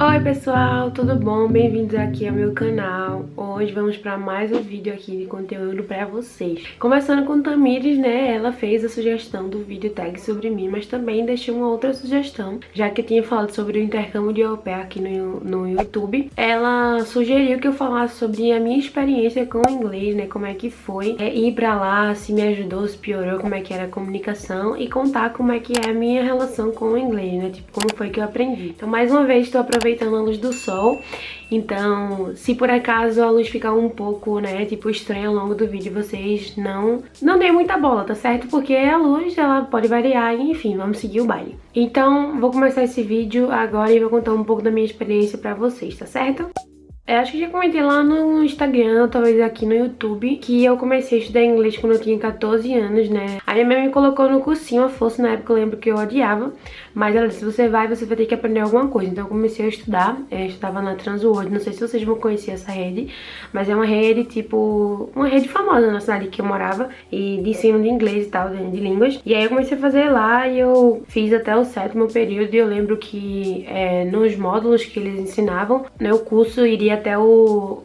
Oi pessoal, tudo bom? Bem-vindos aqui ao meu canal. Hoje vamos para mais um vídeo aqui de conteúdo para vocês. Começando com Tamires, né? Ela fez a sugestão do vídeo tag sobre mim, mas também deixou uma outra sugestão, já que eu tinha falado sobre o intercâmbio de au pair aqui no YouTube. Ela sugeriu que eu falasse sobre a minha experiência com o inglês, né? Como é que foi ir para lá, se me ajudou, se piorou, como é que era a comunicação e contar como é que é a minha relação com o inglês, né? Tipo, como foi que eu aprendi. Então, mais uma vez, estou aproveitando a luz do sol, então se por acaso a luz ficar um pouco, né, tipo estranha ao longo do vídeo, vocês não deem muita bola, tá certo? Porque a luz, ela pode variar e enfim, vamos seguir o baile. Então vou começar esse vídeo agora e vou contar um pouco da minha experiência pra vocês, tá certo? Acho que já comentei lá no Instagram, talvez aqui no YouTube, que eu comecei a estudar inglês quando eu tinha 14 anos, né? A minha mãe me colocou no cursinho, a força, na época eu lembro que eu odiava, mas ela disse, você vai ter que aprender alguma coisa. Então eu comecei a estudar, eu estudava na Transworld, não sei se vocês vão conhecer essa rede, mas é uma rede, tipo, uma rede famosa na cidade que eu morava, e de ensino de inglês e tal, de línguas. E aí eu comecei a fazer lá e eu fiz até o 7º período, e eu lembro que nos módulos que eles ensinavam, né, o curso iria até o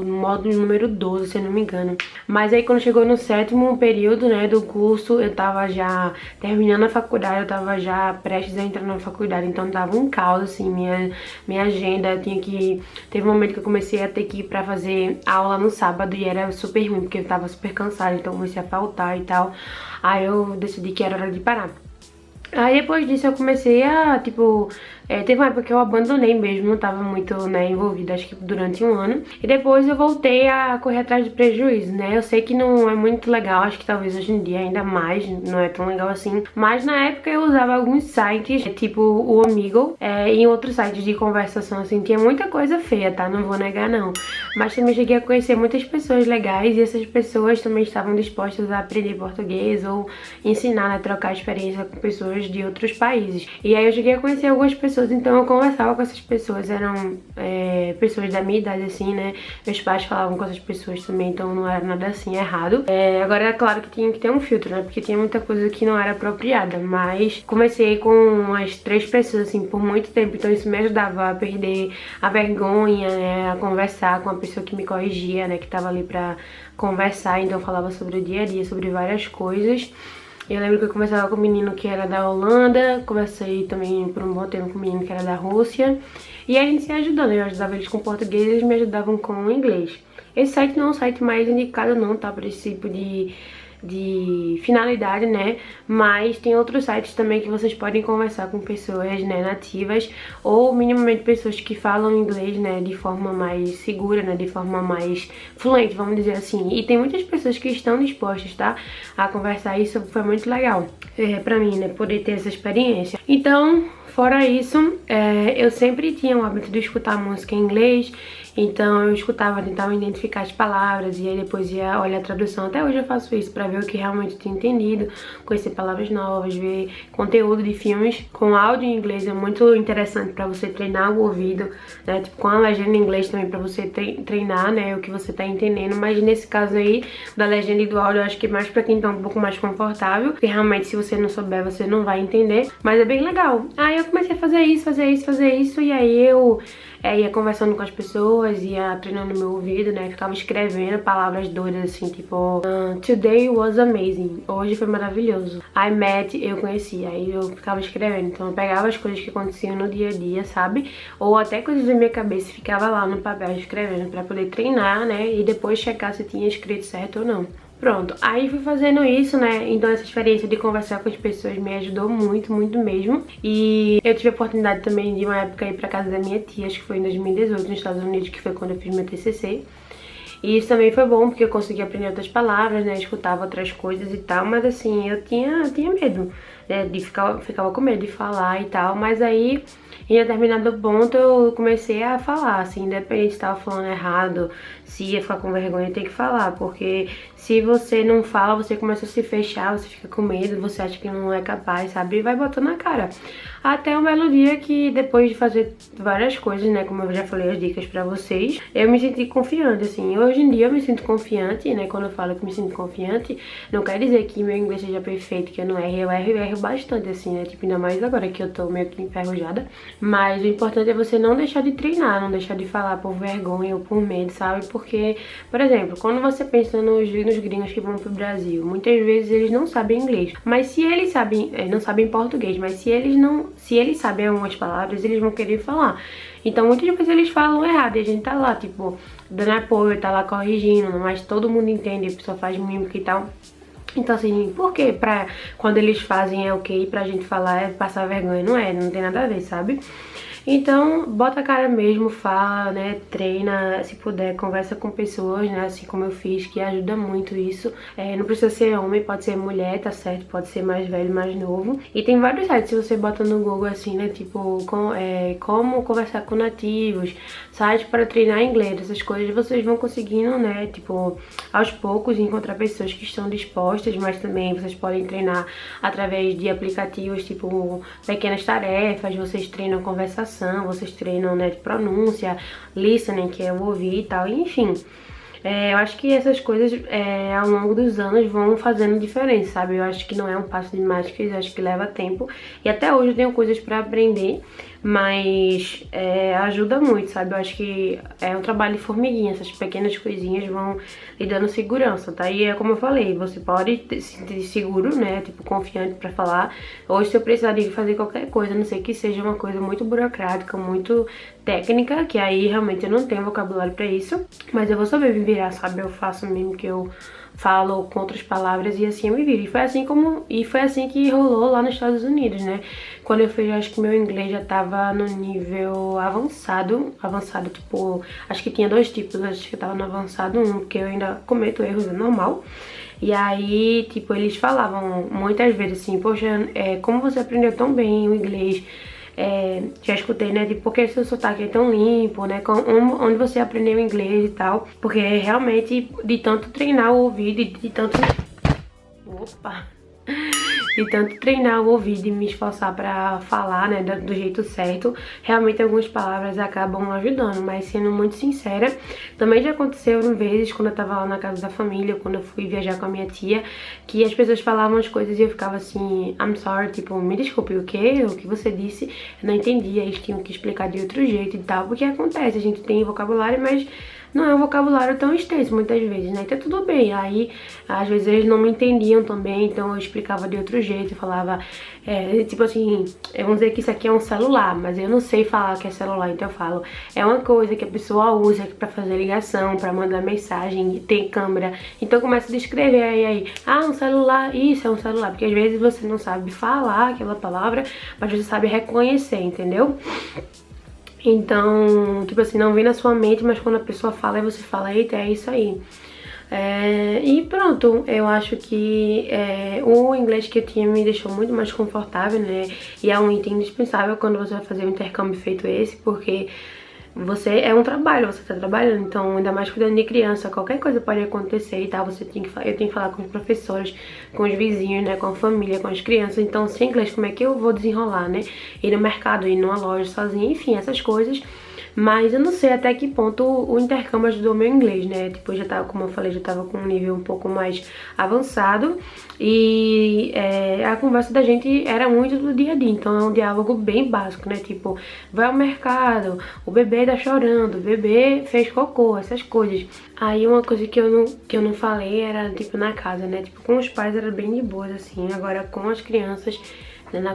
módulo número 12, se eu não me engano. Mas aí quando chegou no 7º período, né, do curso, eu tava já terminando a faculdade, eu tava já prestes a entrar na faculdade, então tava um caos, assim, minha agenda, teve um momento que eu comecei a ter que ir pra fazer aula no sábado e era super ruim, porque eu tava super cansada, então comecei a faltar e tal. Aí eu decidi que era hora de parar. Aí depois disso eu comecei a, tipo, teve uma época que eu abandonei mesmo, não tava muito, né, envolvida, acho que durante um ano. E depois eu voltei a correr atrás de prejuízo, né, eu sei que não é muito legal, acho que talvez hoje em dia ainda mais, não é tão legal assim. Mas na época eu usava alguns sites, tipo o Omegle, e outros sites de conversação, assim, tinha muita coisa feia, tá, não vou negar não. Mas também cheguei a conhecer muitas pessoas legais e essas pessoas também estavam dispostas a aprender português ou ensinar, né, trocar experiência com pessoas de outros países. E aí eu cheguei a conhecer algumas pessoas, então eu conversava com essas pessoas, eram pessoas da minha idade, assim, né? Meus pais falavam com essas pessoas também, então não era nada assim errado. Agora é claro que tinha que ter um filtro, né? Porque tinha muita coisa que não era apropriada, mas comecei com umas 3 pessoas, assim, por muito tempo, então isso me ajudava a perder a vergonha, né? A conversar com a pessoa que me corrigia, né? Que tava ali pra conversar, então eu falava sobre o dia a dia, sobre várias coisas. Eu lembro que eu conversava com um menino que era da Holanda, conversei também por um bom tempo com um menino que era da Rússia. E a gente se ajudando, eu ajudava eles com português e eles me ajudavam com o inglês. Esse site não é um site mais indicado não, tá? Para esse tipo de finalidade, né? Mas tem outros sites também que vocês podem conversar com pessoas, né, nativas ou minimamente pessoas que falam inglês, né, de forma mais segura, né, de forma mais fluente, vamos dizer assim. E tem muitas pessoas que estão dispostas, tá, a conversar. Isso foi muito legal pra mim, né, poder ter essa experiência. Então, fora isso, eu sempre tinha o hábito de escutar música em inglês, então eu escutava, tentava identificar as palavras e aí depois ia olhar a tradução. Até hoje eu faço isso pra ver o que realmente tinha entendido, conhecer palavras novas, ver conteúdo de filmes com áudio em inglês. É muito interessante pra você treinar o ouvido, né, tipo com a legenda em inglês também pra você treinar, né, o que você tá entendendo. Mas nesse caso aí, da legenda e do áudio, eu acho que é mais pra quem tá um pouco mais confortável, porque realmente se você não souber, você não vai entender, mas é bem legal. Aí eu comecei a fazer isso e aí eu ia conversando com as pessoas, ia treinando meu ouvido, né, ficava escrevendo palavras doidas assim, tipo today was amazing, hoje foi maravilhoso. I met, eu conheci, aí eu ficava escrevendo, então eu pegava as coisas que aconteciam no dia a dia, sabe, ou até coisas da minha cabeça e ficava lá no papel escrevendo pra poder treinar, né, e depois checar se tinha escrito certo ou não. Pronto, aí fui fazendo isso, né, então essa experiência de conversar com as pessoas me ajudou muito, muito mesmo. E eu tive a oportunidade também de uma época ir pra casa da minha tia, acho que foi em 2018, nos Estados Unidos, que foi quando eu fiz meu TCC. E isso também foi bom, porque eu consegui aprender outras palavras, né, escutava outras coisas e tal, mas assim, eu tinha medo, né, ficava com medo de falar e tal, mas aí em determinado ponto eu comecei a falar, assim, independente se tava falando errado, se ia ficar com vergonha, tem que falar, porque se você não fala, você começa a se fechar, você fica com medo, você acha que não é capaz, sabe? E vai botando na cara. Até um belo dia que, depois de fazer várias coisas, né, como eu já falei as dicas pra vocês, eu me senti confiante, assim. Hoje em dia eu me sinto confiante, né, quando eu falo que me sinto confiante, não quer dizer que meu inglês seja perfeito, que eu não erro, eu erro e erro bastante, assim, né, tipo, ainda mais agora que eu tô meio que enferrujada. Mas o importante é você não deixar de treinar, não deixar de falar por vergonha ou por medo, sabe? Porque, por exemplo, quando você pensa nos gringos que vão pro Brasil, muitas vezes eles não sabem inglês, mas se eles sabem, não sabem português, mas se eles sabem algumas palavras, eles vão querer falar. Então muitas vezes eles falam errado e a gente tá lá, tipo, dando apoio, tá lá corrigindo, mas todo mundo entende, a pessoa faz mímica e tal. Então assim, por que quando eles fazem é ok, pra gente falar é passar vergonha? Não tem nada a ver, sabe? Então, bota a cara mesmo, fala, né, treina, se puder, conversa com pessoas, né, assim como eu fiz, que ajuda muito isso. Não precisa ser homem, pode ser mulher, tá certo, pode ser mais velho, mais novo. E tem vários sites, se você bota no Google assim, né, tipo, como conversar com nativos, sites para treinar inglês, essas coisas, vocês vão conseguindo, né, tipo, aos poucos encontrar pessoas que estão dispostas, mas também vocês podem treinar através de aplicativos, tipo, pequenas tarefas, vocês treinam conversação, vocês treinam, né, de pronúncia, listening, que é o ouvir e tal, enfim. Eu acho que essas coisas ao longo dos anos vão fazendo diferença, sabe? Eu acho que não é um passo de mágica, eu acho que leva tempo. E até hoje eu tenho coisas pra aprender, mas ajuda muito, sabe? Eu acho que é um trabalho de formiguinha, essas pequenas coisinhas vão lhe dando segurança, tá? E é como eu falei, você pode se sentir seguro, né? Tipo, confiante pra falar. Hoje, se eu precisar de fazer qualquer coisa, a não sei que seja uma coisa muito burocrática, muito técnica, que aí realmente eu não tenho vocabulário pra isso, mas eu vou saber me virar, sabe? Eu faço mesmo que eu falo com outras palavras e assim eu me viro. E foi assim que rolou lá nos Estados Unidos, né? Quando eu fiz, acho que meu inglês já tava no nível avançado, tipo, acho que tinha 2 tipos, acho que eu tava no avançado 1, porque eu ainda cometo erros, é normal. E aí, tipo, eles falavam muitas vezes assim, poxa, como você aprendeu tão bem o inglês? Já escutei, né, de por que seu sotaque é tão limpo, né, onde você aprendeu inglês e tal, porque realmente de tanto treinar o ouvido, de tanto treinar o ouvido e me esforçar pra falar, né, do jeito certo, realmente algumas palavras acabam ajudando, mas sendo muito sincera, também já aconteceu vezes quando eu tava lá na casa da família, quando eu fui viajar com a minha tia, que as pessoas falavam as coisas e eu ficava assim, I'm sorry, tipo, me desculpe, o quê? O que você disse? Eu não entendia, eles tinham que explicar de outro jeito e tal, porque acontece, a gente tem vocabulário, mas não é um vocabulário tão extenso muitas vezes, né? Então tudo bem, aí às vezes eles não me entendiam também, então eu explicava de outro jeito, eu falava, tipo assim, vamos dizer que isso aqui é um celular, mas eu não sei falar que é celular, então eu falo, é uma coisa que a pessoa usa pra fazer ligação, pra mandar mensagem, tem câmera, então começa a descrever aí, um celular, isso é um celular, porque às vezes você não sabe falar aquela palavra, mas você sabe reconhecer, entendeu? Então, tipo assim, não vem na sua mente, mas quando a pessoa fala, aí você fala, eita, é isso aí. E pronto, eu acho que o inglês que eu tinha me deixou muito mais confortável, né? E é um item indispensável quando você vai fazer um intercâmbio feito esse, porque é um trabalho, você tá trabalhando, então ainda mais cuidando de criança, qualquer coisa pode acontecer e tal, eu tenho que falar com os professores, com os vizinhos, né, com a família, com as crianças, então sem inglês como é que eu vou desenrolar, né, ir no mercado, ir numa loja sozinha, enfim, essas coisas. Mas eu não sei até que ponto o intercâmbio ajudou meu inglês, né? Tipo, eu já tava, como eu falei, já tava com um nível um pouco mais avançado. E a conversa da gente era muito do dia a dia. Então é um diálogo bem básico, né? Tipo, vai ao mercado, o bebê tá chorando, o bebê fez cocô, essas coisas. Aí uma coisa que eu não falei era, tipo, na casa, né? Tipo, com os pais era bem de boas, assim. Agora com as crianças,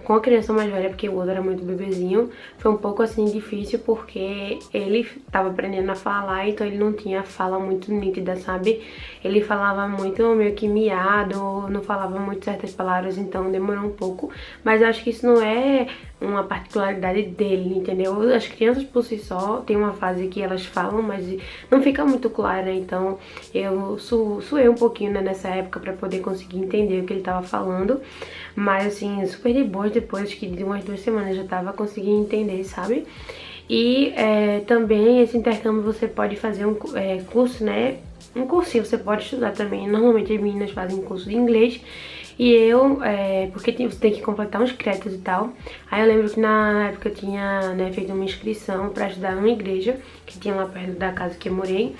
com a criança mais velha, porque o outro era muito bebezinho, foi um pouco assim difícil porque ele tava aprendendo a falar, então ele não tinha fala muito nítida, sabe? Ele falava muito meio que miado, não falava muito certas palavras, então demorou um pouco, mas eu acho que isso não é uma particularidade dele, entendeu? As crianças por si só tem uma fase que elas falam, mas não fica muito clara, né? Então eu suei um pouquinho, né, nessa época pra poder conseguir entender o que ele tava falando, mas assim, super de boa, depois que de umas 2 semanas eu já tava conseguindo entender, sabe? E também esse intercâmbio você pode fazer um curso, né? Um cursinho você pode estudar também. Normalmente as meninas fazem curso de inglês. E eu, porque você tem que completar uns créditos e tal. Aí eu lembro que na época eu tinha, né, feito uma inscrição pra estudar numa igreja que tinha lá perto da casa que eu morei.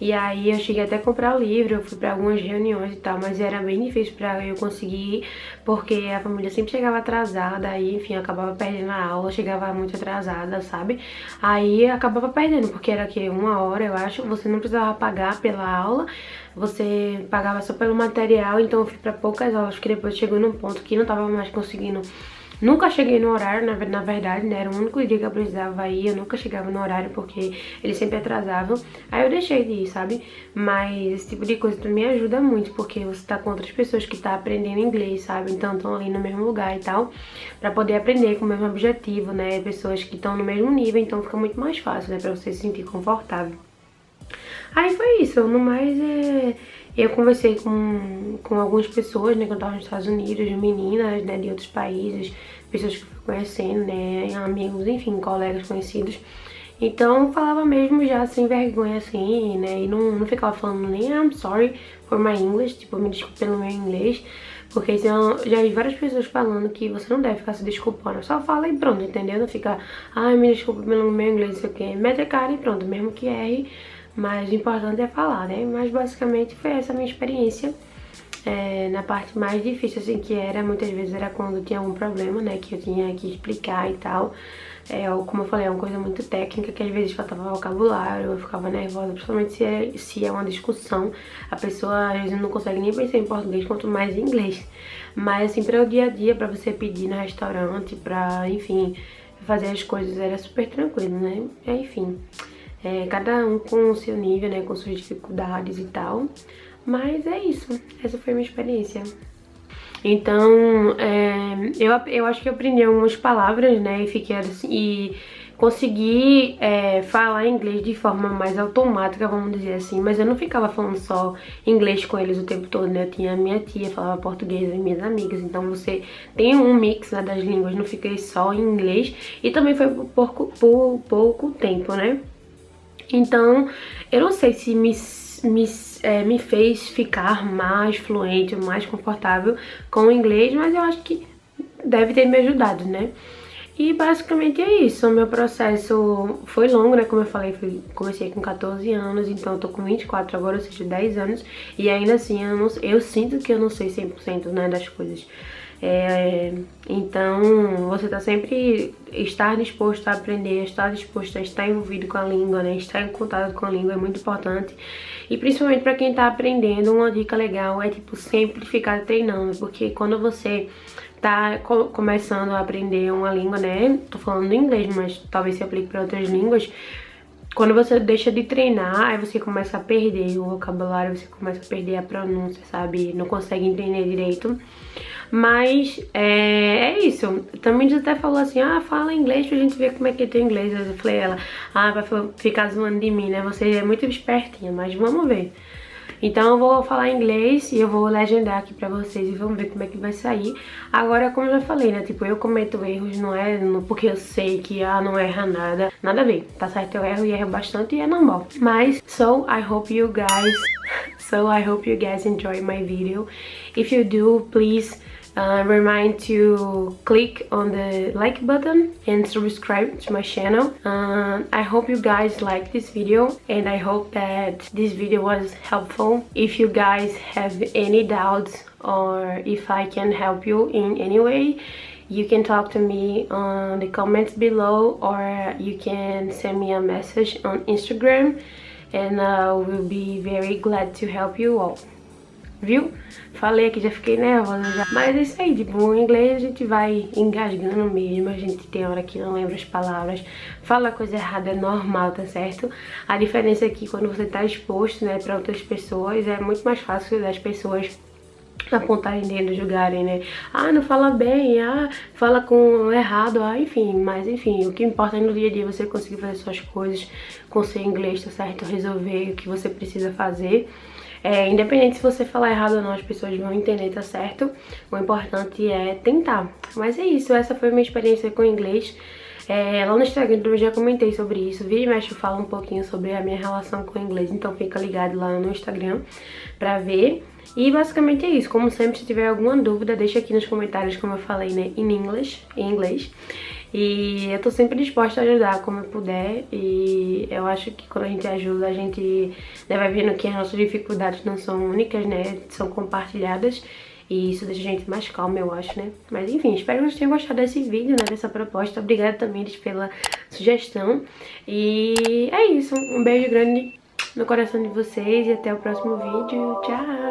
E aí eu cheguei até a comprar o livro, eu fui pra algumas reuniões e tal, mas era bem difícil pra eu conseguir ir, porque a família sempre chegava atrasada, aí enfim, eu acabava perdendo a aula, chegava muito atrasada, sabe? Aí eu acabava perdendo, porque era que 1 hora, eu acho, você não precisava pagar pela aula, você pagava só pelo material, então eu fui pra poucas aulas, que depois chegou num ponto que não tava mais conseguindo. Nunca cheguei no horário, na verdade, né? Era o único dia que eu precisava ir, eu nunca chegava no horário porque eles sempre atrasavam. Aí eu deixei de ir, sabe? Mas esse tipo de coisa também ajuda muito, porque você tá com outras pessoas que tá aprendendo inglês, sabe? Então estão ali no mesmo lugar e tal, pra poder aprender com o mesmo objetivo, né? Pessoas que estão no mesmo nível, então fica muito mais fácil, né? Pra você se sentir confortável. Aí foi isso, no mais eu conversei com algumas pessoas, né, quando eu tava nos Estados Unidos, meninas, né, de outros países, pessoas que eu fui conhecendo, né, amigos, enfim, colegas conhecidos. Então falava mesmo já sem vergonha, assim, né, e não ficava falando nem I'm sorry for my English, tipo, me desculpe pelo meu inglês, porque senão, já vi várias pessoas falando que você não deve ficar se desculpando, só fala e pronto, entendeu? Não fica, ai, me desculpa pelo meu inglês, não sei o que, mete a cara e pronto, mesmo que erre. Mas o importante é falar, né? Mas basicamente foi essa a minha experiência. Na parte mais difícil, assim, que era, muitas vezes era quando tinha algum problema, né? Que eu tinha que explicar e tal. Como eu falei, é uma coisa muito técnica, que às vezes faltava vocabulário, eu ficava nervosa, principalmente se é uma discussão. A pessoa às vezes não consegue nem pensar em português, quanto mais em inglês. Mas assim, para o dia a dia, pra você pedir no restaurante, pra, enfim, fazer as coisas, era super tranquilo, né? Enfim... cada um com o seu nível, né, com suas dificuldades e tal. Mas é isso, essa foi a minha experiência. Então, eu acho que eu aprendi algumas palavras, né, e fiquei assim, e consegui falar inglês de forma mais automática, vamos dizer assim. Mas eu não ficava falando só inglês com eles o tempo todo, né, eu tinha minha tia, falava português, e minhas amigas. Então você tem um mix, né, das línguas, não fiquei só em inglês. E também foi por pouco tempo, né. Então, eu não sei se me fez ficar mais fluente, mais confortável com o inglês, mas eu acho que deve ter me ajudado, né? E basicamente é isso, o meu processo foi longo, né? Como eu falei, comecei com 14 anos, então eu tô com 24 agora, ou seja, 10 anos. E ainda assim, eu sinto que eu não sei 100%, né, das coisas. Então, você tá sempre estar disposto a aprender, estar disposto a estar envolvido com a língua, né? Estar em contato com a língua é muito importante. E principalmente pra quem tá aprendendo, uma dica legal é, tipo, sempre ficar treinando. Porque quando você tá começando a aprender uma língua, né? Tô falando inglês, mas talvez se aplique pra outras línguas. Quando você deixa de treinar, aí você começa a perder o vocabulário, você começa a perder a pronúncia, sabe? Não consegue entender direito. Mas é isso. Também já até falou assim, fala inglês pra gente ver como é que é teu inglês. Eu falei ela, vai ficar zoando de mim, né? Você é muito espertinha, mas vamos ver. Então eu vou falar inglês e eu vou legendar aqui pra vocês e vamos ver como é que vai sair. Agora, como eu já falei, né, tipo, eu cometo erros, não é porque eu sei que não erra nada. Nada a ver, tá certo? Eu erro e erro bastante e é normal. Mas, I hope you guys enjoy my video. If you do, please remind to click on the like button and subscribe to my channel. I hope you guys like this video and I hope that this video was helpful. If you guys have any doubts or if I can help you in any way, you can talk to me on the comments below or you can send me a message on Instagram and I will be very glad to help you all. Viu? Falei que já fiquei nervosa já. Mas é isso aí, tipo, o inglês a gente vai engasgando mesmo, a gente tem hora que não lembra as palavras, fala coisa errada, é normal, tá certo? A diferença é que quando você tá exposto, né, pra outras pessoas, é muito mais fácil das pessoas apontarem dedo, julgarem, né? Não fala bem, fala com errado, enfim. Mas enfim, o que importa é no dia a dia você conseguir fazer suas coisas com seu inglês, tá certo? Resolver o que você precisa fazer. Independente se você falar errado ou não, as pessoas vão entender, tá certo? O importante é tentar. Mas é isso, essa foi a minha experiência com o inglês. Lá no Instagram eu já comentei sobre isso. Vira e mexe eu falo um pouquinho sobre a minha relação com o inglês. Então fica ligado lá no Instagram pra ver. E basicamente é isso. Como sempre, se tiver alguma dúvida, deixa aqui nos comentários, como eu falei, né, em inglês. E eu tô sempre disposta a ajudar como eu puder. E eu acho que quando a gente ajuda, a gente, né, vai vendo que as nossas dificuldades não são únicas, né, são compartilhadas. E isso deixa a gente mais calma, eu acho, né? Mas enfim, espero que vocês tenham gostado desse vídeo, né? Dessa proposta. Obrigada também pela sugestão. E é isso. Um beijo grande no coração de vocês e até o próximo vídeo. Tchau!